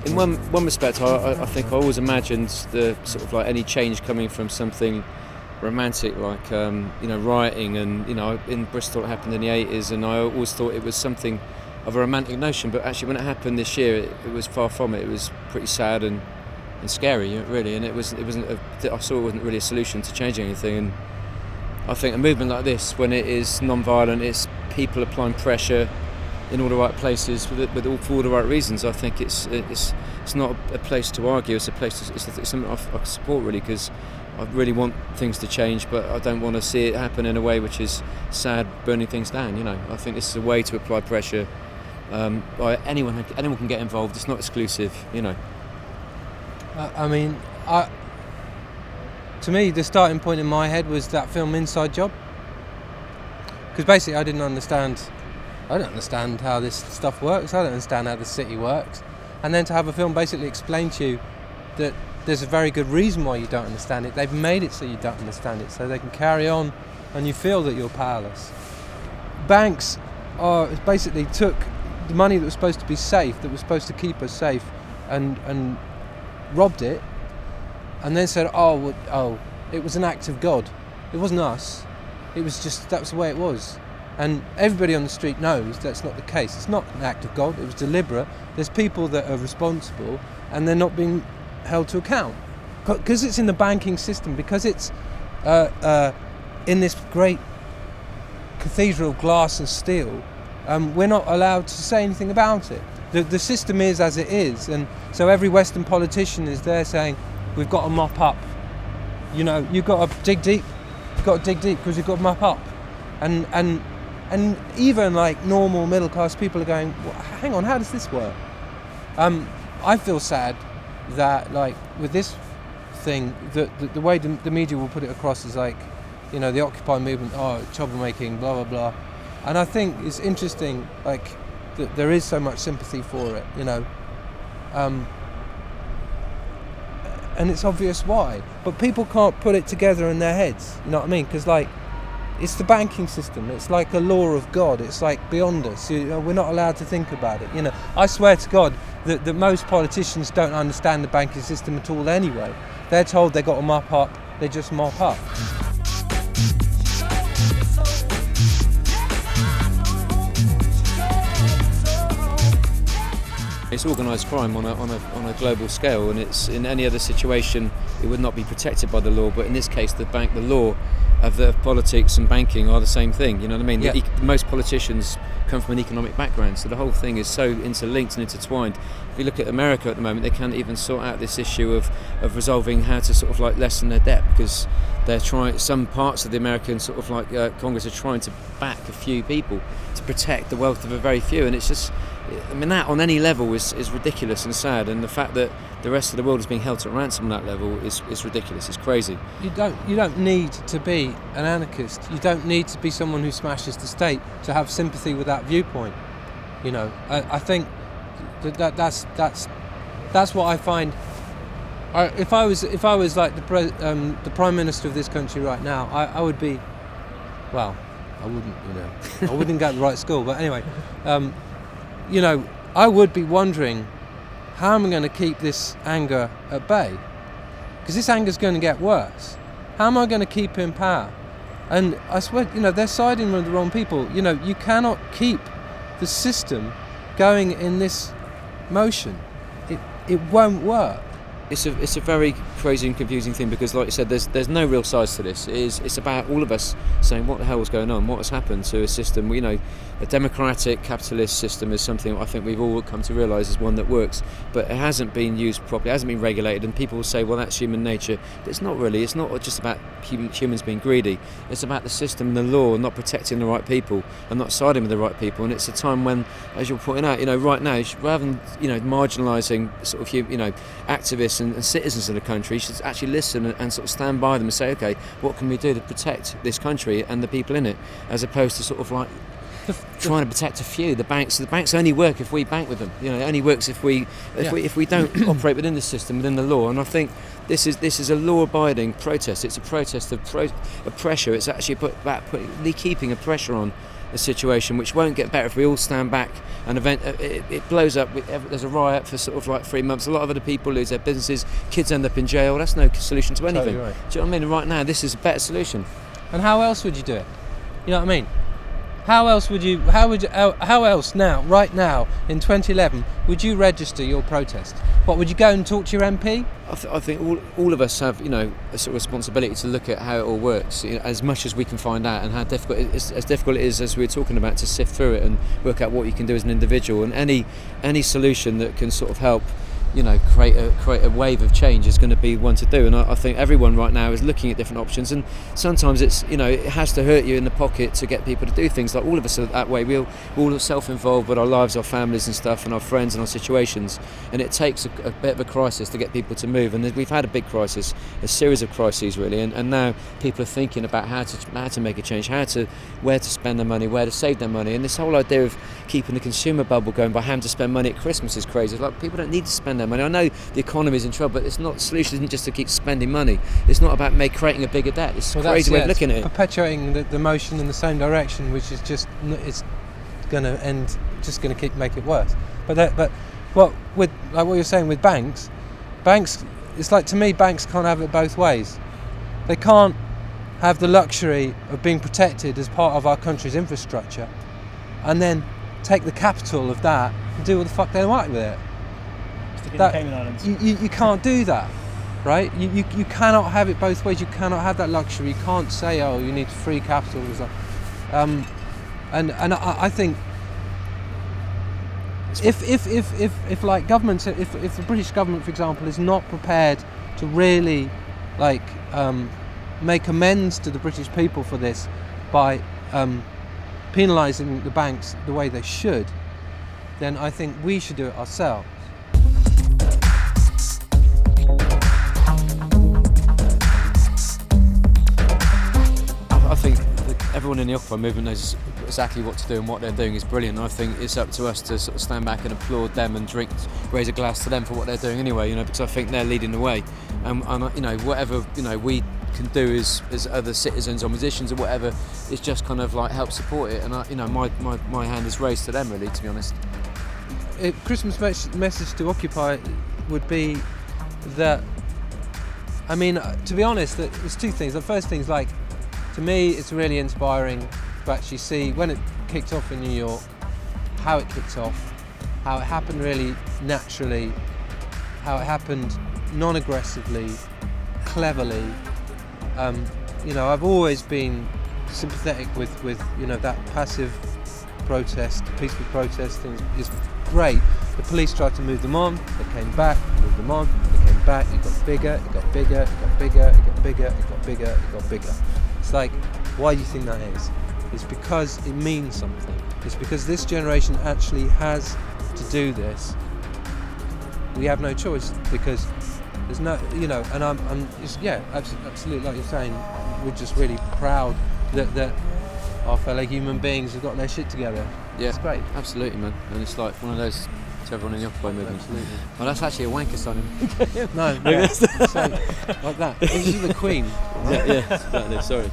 In one respect, I think I always imagined the sort of like any change coming from something romantic, like rioting, and in Bristol it happened in the 80s, and I always thought it was something of a romantic notion. But actually, when it happened this year, it was far from it. It was pretty sad and scary, really, and it wasn't. I saw it wasn't really a solution to changing anything. And I think a movement like this, when it is non-violent, it's people applying pressure in all the right places for all the right reasons. I think it's not a place to argue. It's a place. It's something I support, really, because I really want things to change, but I don't want to see it happen in a way which is sad, burning things down. I think this is a way to apply pressure. Anyone can get involved. It's not exclusive. To me, the starting point in my head was that film Inside Job, because basically I don't understand how this stuff works. I don't understand how the city works. And then to have a film basically explain to you that there's a very good reason why you don't understand it. They've made it so you don't understand it, so they can carry on and you feel that you're powerless. Banks basically took the money that was supposed to be safe, that was supposed to keep us safe, and robbed it, and then said, it was an act of God. It wasn't us. It was just, that was the way it was. And everybody on the street knows that's not the case. It's not an act of God. It was deliberate. There's people that are responsible, and they're not being held to account. Because it's in the banking system, because it's in this great cathedral of glass and steel, we're not allowed to say anything about it. The system is as it is, and so every Western politician is there saying, we've got to mop up. You've got to dig deep. You've got to dig deep because you've got to mop up. And even like normal middle class people are going, well, hang on, how does this work? I feel sad that, like, with this thing, the way the media will put it across is like, the Occupy movement, troublemaking, blah blah blah. And I think it's interesting, like, that there is so much sympathy for it, and it's obvious why. But people can't put it together in their heads, you know what I mean? Because, like, it's the banking system. It's like a law of God. It's like beyond us. We're not allowed to think about it. I swear to God that most politicians don't understand the banking system at all anyway. They're told they've got to mop up. They just mop up. It's organised crime on a global scale, and it's, in any other situation it would not be protected by the law. But in this case, the law of politics and banking are the same thing. You know what I mean? Yeah. Most politicians come from an economic background, so the whole thing is so interlinked and intertwined. If you look at America at the moment, they can't even sort out this issue of resolving how to sort of like lessen their debt, because they're trying. Some parts of the American sort of like Congress are trying to back a few people to protect the wealth of a very few, and it's just. That on any level is ridiculous and sad, and the fact that the rest of the world is being held to ransom on that level is ridiculous. It's crazy. You don't need to be an anarchist. You don't need to be someone who smashes the state to have sympathy with that viewpoint. I think that's what I find. If I was like the Prime Minister of this country right now, I would be. Well, I wouldn't. I wouldn't go to the right school. But anyway. I would be wondering, how am I going to keep this anger at bay? Because this anger is going to get worse. How am I going to keep in power? And I swear, they're siding with the wrong people. You cannot keep the system going in this motion. It won't work. it's a very crazy and confusing thing, because, like you said, there's no real sides to this. It's about all of us saying, what the hell is going on? What has happened to a system? A democratic capitalist system is something I think we've all come to realise is one that works, but it hasn't been used properly, it hasn't been regulated, and people will say, well, that's human nature. But it's not really. It's not just about humans being greedy. It's about the system and the law not protecting the right people and not siding with the right people. And it's a time when, as you're pointing out, right now, rather than marginalising sort of activists and citizens of the country, you should actually listen and sort of stand by them and say, okay, what can we do to protect this country and the people in it, as opposed to sort of like trying to protect a few. The banks only work if we bank with them. It only works if we don't operate within the system, within the law. And I think this is a law-abiding protest. It's a protest of pressure. It's actually keeping a pressure on a situation which won't get better if we all stand back and it blows up. There's a riot for sort of like 3 months. A lot of other people lose their businesses. Kids end up in jail. That's no solution to anything. Totally right. Do you know what I mean? Right now, this is a better solution. And how else would you do it? You know what I mean? How else now, right now, in 2011, would you register your protest? What, would you go and talk to your MP? I think all of us have, a sort of responsibility to look at how it all works, as much as we can find out, and how difficult it is, as we were talking about, to sift through it and work out what you can do as an individual. And any solution that can sort of help, create a wave of change is going to be one to do. And I think everyone right now is looking at different options, and sometimes it's it has to hurt you in the pocket to get people to do things. Like all of us are that way. We're all self-involved with our lives, our families and stuff, and our friends and our situations, and it takes a bit of a crisis to get people to move. And we've had a big crisis, a series of crises really, and now people are thinking about how to make a change, where to spend their money, where to save their money. And this whole idea of keeping the consumer bubble going by having to spend money at Christmas is crazy. Like, people don't need to spend their money. I know the economy is in trouble, but the solution isn't just to keep spending money. It's not about creating a bigger debt. It's a crazy way of looking at it. Perpetuating the motion in the same direction, which is just it's going to end, just going to make it worse. But what you're saying with banks, it's like, to me, banks can't have it both ways. They can't have the luxury of being protected as part of our country's infrastructure, and then take the capital of that and do what the fuck they like with it. You can't do that, right? You cannot have it both ways. You cannot have that luxury. You can't say, oh, you need free capital and stuff. And I think if like governments, if the British government, for example, is not prepared to really make amends to the British people for this by penalising the banks the way they should, then I think we should do it ourselves. I think everyone in the Occupy movement knows exactly what to do, and what they're doing is brilliant. I think it's up to us to sort of stand back and applaud them and raise a glass to them for what they're doing anyway, because I think they're leading the way. And whatever we can do as other citizens or musicians or whatever is just kind of like help support it. And my hand is raised to them, really, to be honest. Christmas message to Occupy would be that, to be honest, that there's two things. The first thing is, like, to me, it's really inspiring to actually see when it kicked off in New York, how it kicked off, how it happened really naturally, how it happened non-aggressively, cleverly. I've always been sympathetic with that passive protest, peaceful protest thing is great. The police tried to move them on, they came back, moved them on, they came back, it got bigger, it got bigger, it got bigger, it got bigger, it got bigger, it got bigger. It's like, why do you think that is? It's because it means something. It's because this generation actually has to do this. We have no choice, because there's no, and I'm just, absolutely, like you're saying, we're just really proud that our fellow human beings have got their shit together. Yeah, it's great. Absolutely, man. And it's like one of those to everyone in the Occupy movement. Absolutely. Well, that's actually a wanker sign. No, so, like that. This is the Queen. Yeah, exactly. Sorry.